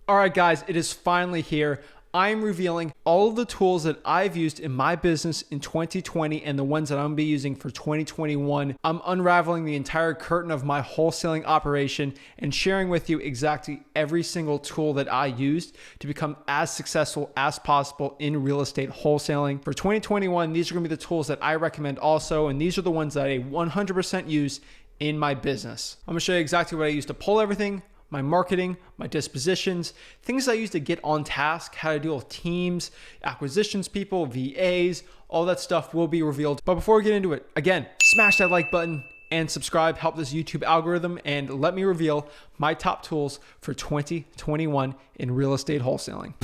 All right, guys, it is finally here. I'm revealing all of the tools that I've used in my business in 2020 and the ones that I'm gonna be using for 2021. I'm unraveling the entire curtain of my wholesaling operation and sharing with you exactly every single tool that I used to become as successful as possible in real estate wholesaling. For 2021, these are gonna be the tools that I recommend also, and these are the ones that I 100% use in my business. I'm gonna show you exactly what I use to pull everything, my marketing, my dispositions, things I use to get on task, how to deal with teams, acquisitions people, VAs, all that stuff will be revealed. But before we get into it, again, smash that like button and subscribe, help this YouTube algorithm, and let me reveal my top tools for 2021 in real estate wholesaling.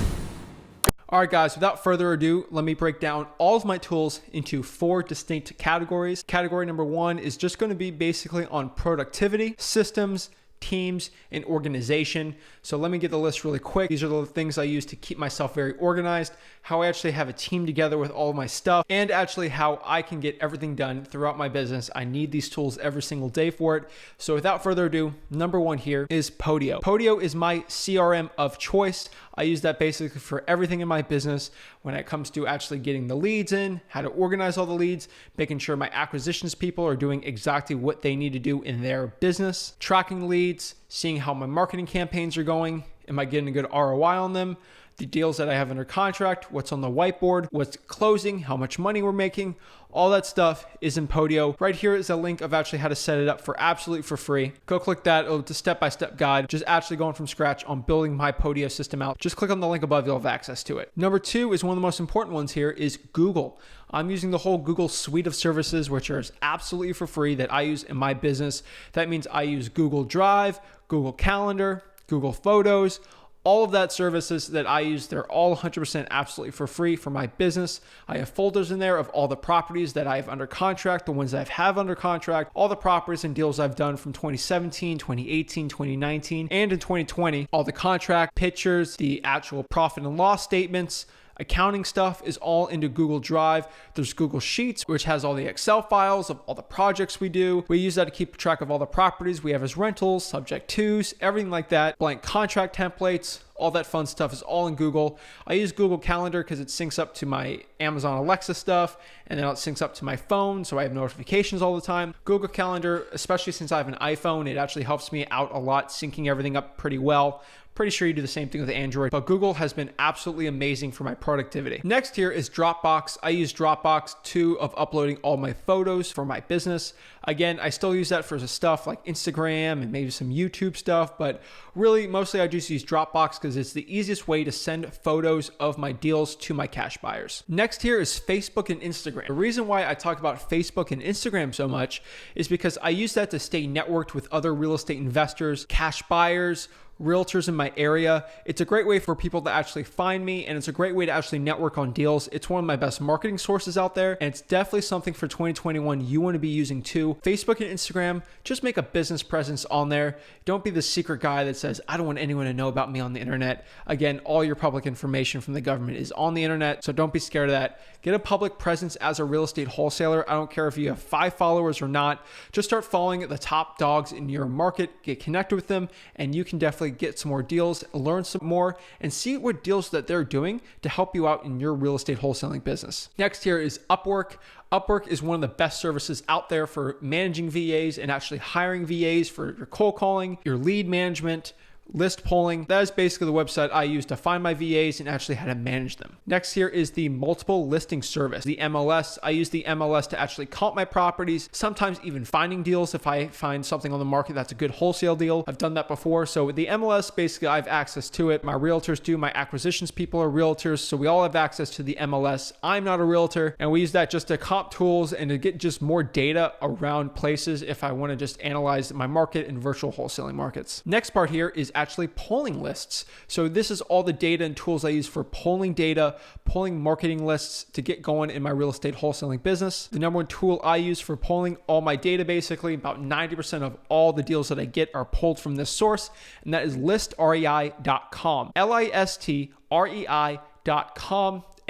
All right, guys, without further ado, let me break down all of my tools into 4 distinct categories. Category number 1 is just going to be basically on productivity, systems, teams, and organization. So let me get the list really quick. These are the things I use to keep myself very organized, how I actually have a team together with all of my stuff, and actually how I can get everything done throughout my business. I need these tools every single day for it. So without further ado, number 1 here is Podio. Podio is my CRM of choice. I use that basically for everything in my business when it comes to actually getting the leads in, how to organize all the leads, making sure my acquisitions people are doing exactly what they need to do in their business, tracking leads, seeing how my marketing campaigns are going, am I getting a good ROI on them, the deals that I have under contract, what's on the whiteboard, what's closing, how much money we're making, all that stuff is in Podio. Right here is a link of actually how to set it up for absolutely for free. Go click that. It's a step-by-step guide, just actually going from scratch on building my Podio system out. Just click on the link above, you'll have access to it. Number 2 is one of the most important ones here is Google. I'm using the whole Google suite of services, which are absolutely for free that I use in my business. That means I use Google Drive, Google Calendar, Google Photos, all of that services that I use, they're all 100% absolutely for free for my business. I have folders in there of all the properties that I have under contract, the ones that I have under contract, all the properties and deals I've done from 2017, 2018, 2019, and in 2020, all the contract pictures, the actual profit and loss statements, accounting stuff is all into Google Drive. There's Google Sheets, which has all the Excel files of all the projects we do. We use that to keep track of all the properties we have as rentals, subject tos, everything like that. Blank contract templates, all that fun stuff is all in Google. I use Google Calendar because it syncs up to my Amazon Alexa stuff, and then it syncs up to my phone, so I have notifications all the time. Google Calendar, especially since I have an iPhone, it actually helps me out a lot, syncing everything up pretty well. Pretty sure you do the same thing with Android, but Google has been absolutely amazing for my productivity. Next here is Dropbox. I use Dropbox of uploading all my photos for my business. Again, I still use that for the stuff like Instagram and maybe some YouTube stuff, but really mostly I just use Dropbox because it's the easiest way to send photos of my deals to my cash buyers. Next here is Facebook and Instagram. The reason why I talk about Facebook and Instagram so much is because I use that to stay networked with other real estate investors, cash buyers, realtors in my area. It's a great way for people to actually find me, and it's a great way to actually network on deals. It's one of my best marketing sources out there, and it's definitely something for 2021 you want to be using too. Facebook and Instagram, just make a business presence on there. Don't be the secret guy that says, I don't want anyone to know about me on the internet. Again, all your public information from the government is on the internet, so don't be scared of that. Get a public presence as a real estate wholesaler. I don't care if you have 5 followers or not. Just start following the top dogs in your market, get connected with them, and you can definitely get some more deals, learn some more, and see what deals that they're doing to help you out in your real estate wholesaling business. Next here is Upwork. Upwork is one of the best services out there for managing VAs and actually hiring VAs for your cold calling, your lead management, list polling. That is basically the website I use to find my VAs and actually how to manage them. Next here is the multiple listing service, the MLS. I use the MLS to actually comp my properties, sometimes even finding deals if I find something on the market that's a good wholesale deal. I've done that before. So with the MLS, basically I have access to it. My realtors do, my acquisitions people are realtors. So we all have access to the MLS. I'm not a realtor, and we use that just to comp tools and to get just more data around places if I want to just analyze my market and virtual wholesaling markets. Next part here is actually polling lists. So this is all the data and tools I use for polling data, polling marketing lists to get going in my real estate wholesaling business. The number 1 tool I use for polling all my data, basically about 90% of all the deals that I get are pulled from this source, and that is listrei.com. listrei.com.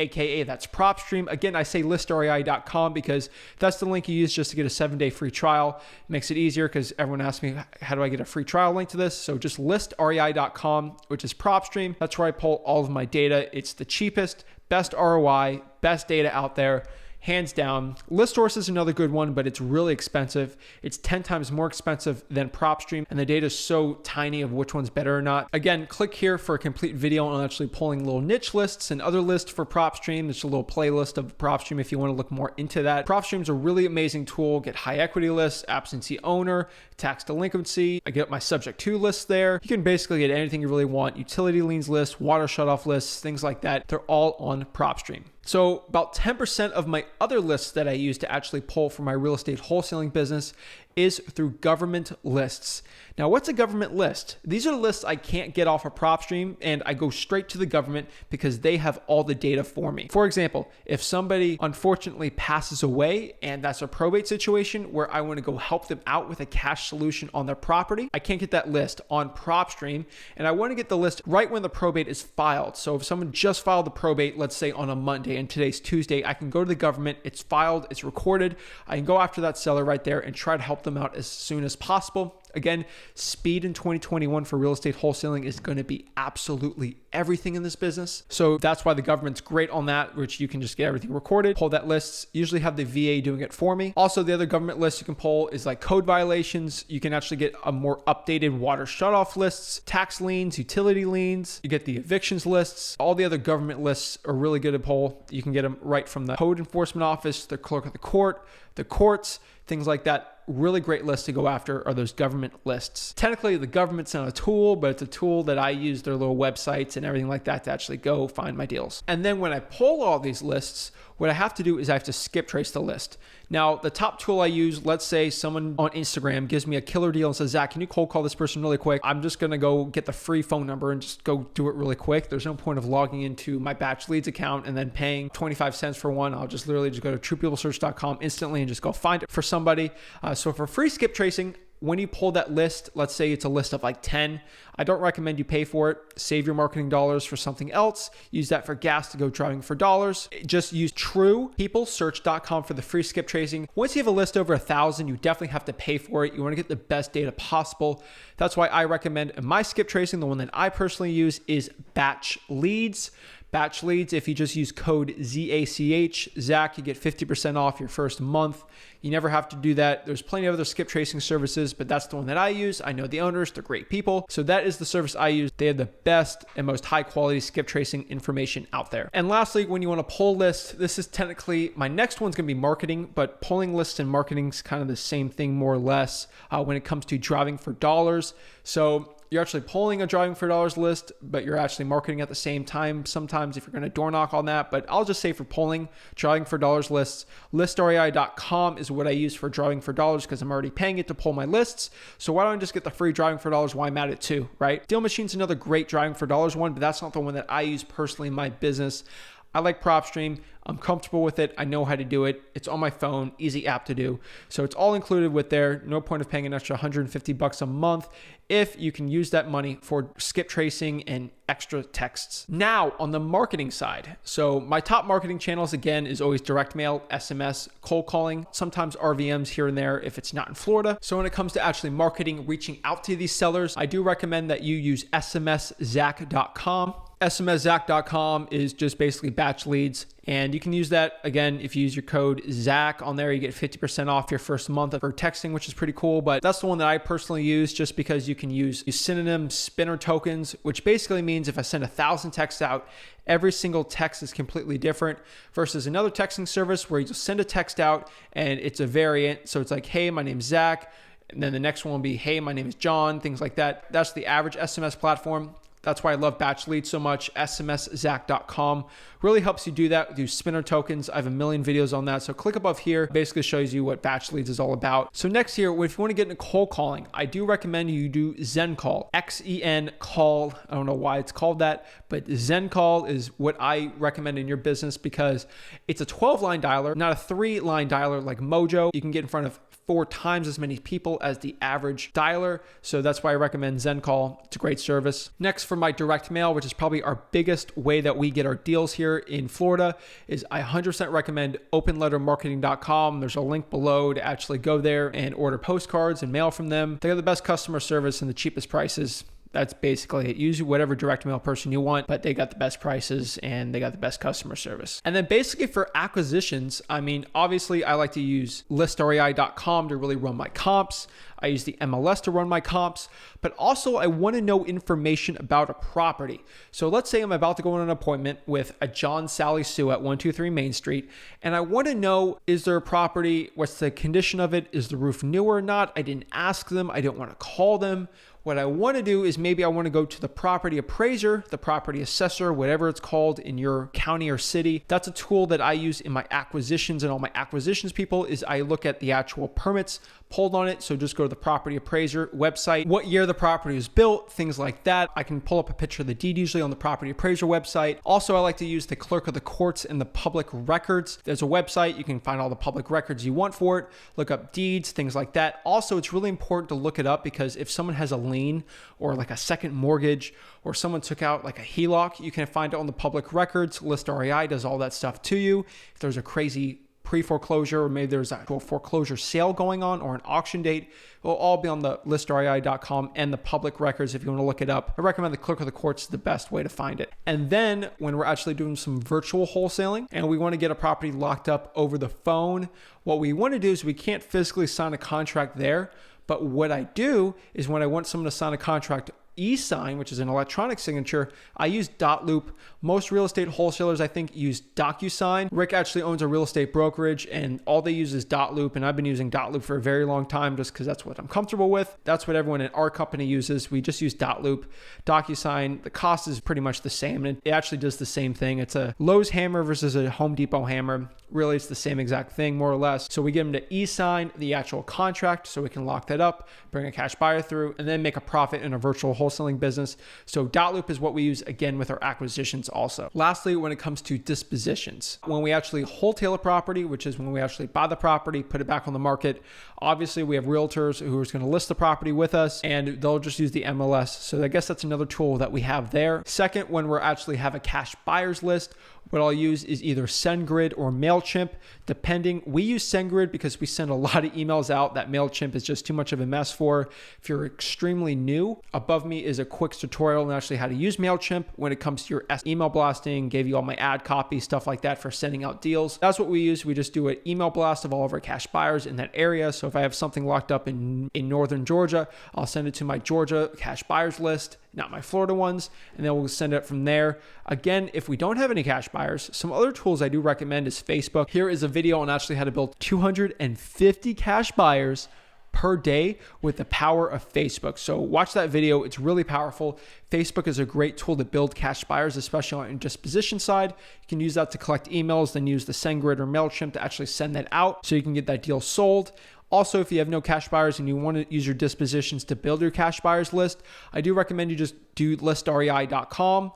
AKA that's PropStream. Again, I say listrei.com because that's the link you use just to get a 7-day free trial. It makes it easier because everyone asks me, how do I get a free trial link to this? So just listrei.com, which is PropStream. That's where I pull all of my data. It's the cheapest, best ROI, best data out there. Hands down. ListSource is another good one, but it's really expensive. It's 10 times more expensive than PropStream, and the data is so tiny of which one's better or not. Again, click here for a complete video on actually pulling little niche lists and other lists for PropStream. There's a little playlist of PropStream if you want to look more into that. PropStream's a really amazing tool. Get high equity lists, absentee owner, tax delinquency. I get my subject to lists there. You can basically get anything you really want. Utility liens lists, water shutoff lists, things like that. They're all on PropStream. So about 10% of my other lists that I use to actually pull for my real estate wholesaling business is through government lists. Now, what's a government list? These are lists I can't get off of PropStream, and I go straight to the government because they have all the data for me. For example, if somebody unfortunately passes away and that's a probate situation where I want to go help them out with a cash solution on their property, I can't get that list on PropStream, and I want to get the list right when the probate is filed. So if someone just filed the probate, let's say on a Monday, and today's Tuesday, I can go to the government, it's filed, it's recorded, I can go after that seller right there and try to help them out as soon as possible. Again, speed in 2021 for real estate wholesaling is going to be absolutely everything in this business. So that's why the government's great on that, which you can just get everything recorded, pull that list, usually have the VA doing it for me. Also, the other government lists you can pull is like code violations. You can actually get a more updated water shutoff lists, tax liens, utility liens. You get the evictions lists. All the other government lists are really good to pull. You can get them right from the code enforcement office, the clerk of the court, the courts, things like that. Really great list to go after are those government lists. Technically, the government's not a tool, but it's a tool that I use their little websites and everything like that to actually go find my deals. And then when I pull all these lists, what I have to do is I have to skip trace the list. Now, the top tool I use, let's say someone on Instagram gives me a killer deal and says, Zach, can you cold call this person really quick? I'm just going to go get the free phone number and just go do it really quick. There's no point of logging into my batch leads account and then paying 25 cents for one. I'll just literally just go to truepeoplesearch.com instantly and just go find it for somebody. So for free skip tracing, when you pull that list, let's say it's a list of like 10, I don't recommend you pay for it. Save your marketing dollars for something else. Use that for gas to go driving for dollars. Just use truepeoplesearch.com for the free skip tracing. Once you have a list over 1,000, you definitely have to pay for it. You want to get the best data possible. That's why I recommend my skip tracing. The one that I personally use is Batch Leads. Batch Leads, if you just use code ZACH, Zach, you get 50% off your first month. You never have to do that. There's plenty of other skip tracing services, but that's the one that I use. I know the owners, they're great people. So that is the service I use. They have the best and most high quality skip tracing information out there. And lastly, when you want to pull lists, this is technically, my next one's going to be marketing, but pulling lists and marketing is kind of the same thing more or less when it comes to driving for dollars. So you're actually pulling a driving for dollars list, but you're actually marketing at the same time. Sometimes if you're going to door knock on that, but I'll just say for pulling driving for dollars lists, listrei.com is what I use for driving for dollars because I'm already paying it to pull my lists. So why don't I just get the free driving for dollars while I'm at it too, right? Deal Machine's another great driving for dollars one, but that's not the one that I use personally in my business. I like PropStream. I'm comfortable with it. I know how to do it. It's on my phone, easy app to do. So it's all included with there. No point of paying an extra $150 a month if you can use that money for skip tracing and extra texts. Now on the marketing side. So my top marketing channels again is always direct mail, SMS, cold calling, sometimes RVMs here and there if it's not in Florida. So when it comes to actually marketing, reaching out to these sellers, I do recommend that you use smszach.com. smszach.com is just basically batch leads. And you can use that, again, if you use your code ZACH on there, you get 50% off your first month for texting, which is pretty cool. But that's the one that I personally use just because you can use synonyms, spinner tokens, which basically means if I send 1,000 texts out, every single text is completely different versus another texting service where you just send a text out and it's a variant. So it's like, hey, my name's Zach. And then the next one will be, hey, my name is John, things like that. That's the average SMS platform. That's why I love batch leads so much. smszach.com really helps you do that with your spinner tokens. I have a million videos on that. So click above here, basically shows you what batch leads is all about. So next here, if you want to get into cold calling, I do recommend you do Zencall, XEN call. I don't know why it's called that, but Zencall is what I recommend in your business because it's a 12-line dialer, not a 3-line dialer like Mojo. You can get in front of 4 times as many people as the average dialer. So that's why I recommend ZenCall. It's a great service. Next, for my direct mail, which is probably our biggest way that we get our deals here in Florida, is I 100% recommend openlettermarketing.com. There's a link below to actually go there and order postcards and mail from them. They have the best customer service and the cheapest prices. That's basically it. Use whatever direct mail person you want, but they got the best prices and they got the best customer service. And then basically for acquisitions, I mean, obviously I like to use listrei.com to really run my comps. I use the MLS to run my comps, but also I want to know information about a property. So let's say I'm about to go on an appointment with a John, Sally, Sue at 123 Main Street, and I want to know, is there a property? What's the condition of it? Is the roof new or not? I didn't ask them. I don't want to call them. What I want to do is maybe I want to go to the property appraiser, the property assessor, whatever it's called in your county or city. That's a tool that I use in my acquisitions, and all my acquisitions people is I look at the actual permits pulled on it. So just go to the property appraiser website, what year the property was built, things like that. I can pull up a picture of the deed usually on the property appraiser website. Also, I like to use the Clerk of the Courts and the public records. There's a website. You can find all the public records you want for it. Look up deeds, things like that. Also, it's really important to look it up because if someone has a lien or like a second mortgage or someone took out like a HELOC, you can find it on the public records. List REI does all that stuff to you. If there's a crazy pre-foreclosure or maybe there's a foreclosure sale going on or an auction date, it will all be on the listrei.com and the public records if you want to look it up. I recommend the Clerk of the Courts is the best way to find it. And then when we're actually doing some virtual wholesaling and we want to get a property locked up over the phone, what we want to do is we can't physically sign a contract there. But what I do is when I want someone to sign a contract eSign, which is an electronic signature, I use .loop. Most real estate wholesalers, I think, use DocuSign. Rick actually owns a real estate brokerage and all they use is .loop. And I've been using .loop for a very long time just because that's what I'm comfortable with. That's what everyone in our company uses. We just use .loop. DocuSign, the cost is pretty much the same. And it actually does the same thing. It's a Lowe's hammer versus a Home Depot hammer. Really, it's the same exact thing, more or less. So we get them to eSign the actual contract so we can lock that up, bring a cash buyer through, and then make a profit in a virtual wholesaling business. So .loop is what we use, again, with our acquisitions also. Lastly, when it comes to dispositions, when we actually wholesale a property, which is when we actually buy the property, put it back on the market, obviously we have realtors who are going to list the property with us and they'll just use the MLS. So I guess that's another tool that we have there. Second, when we're actually have a cash buyers list, what I'll use is either SendGrid or MailChimp, depending. We use SendGrid because we send a lot of emails out that MailChimp is just too much of a mess for. If you're extremely new, above me is a quick tutorial on actually how to use MailChimp when it comes to your email blasting, gave you all my ad copy, stuff like that for sending out deals. That's what we use. We just do an email blast of all of our cash buyers in that area. So if I have something locked up in northern Georgia, I'll send it to my Georgia cash buyers list, not my Florida ones, and then we'll send it from there. Again, if we don't have any cash buyers, some other tools I do recommend is Facebook. Here is a video on actually how to build 250 cash buyers per day with the power of Facebook. So watch that video. It's really powerful. Facebook is a great tool to build cash buyers, especially on the disposition side. You can use that to collect emails, then use the SendGrid or MailChimp to actually send that out so you can get that deal sold. Also, if you have no cash buyers and you want to use your dispositions to build your cash buyers list, I do recommend you just do listrei.com,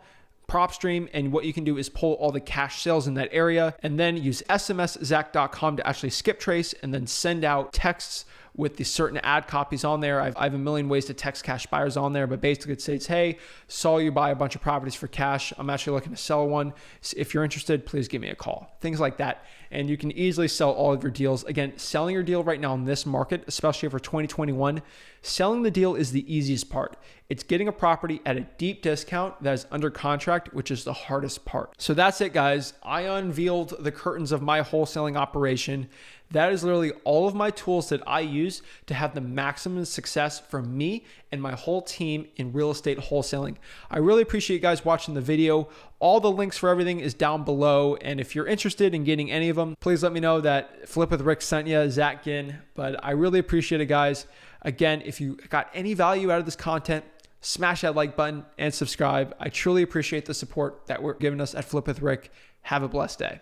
PropStream, and what you can do is pull all the cash sales in that area and then use smszack.com to actually skip trace and then send out texts with the certain ad copies on there. I have a million ways to text cash buyers on there, but basically it says, hey, saw you buy a bunch of properties for cash. I'm actually looking to sell one. If you're interested, please give me a call. Things like that. And you can easily sell all of your deals. Again, selling your deal right now in this market, especially for 2021, selling the deal is the easiest part. It's getting a property at a deep discount that is under contract, which is the hardest part. So that's it, guys. I unveiled the curtains of my wholesaling operation. That is literally all of my tools that I use to have the maximum success for me and my whole team in real estate wholesaling. I really appreciate you guys watching the video. All the links for everything is down below. And if you're interested in getting any of them, please let me know that Flip with Rick sent you, Zach Ginn. But I really appreciate it, guys. Again, if you got any value out of this content, smash that like button and subscribe. I truly appreciate the support that we're giving us at Flip with Rick. Have a blessed day.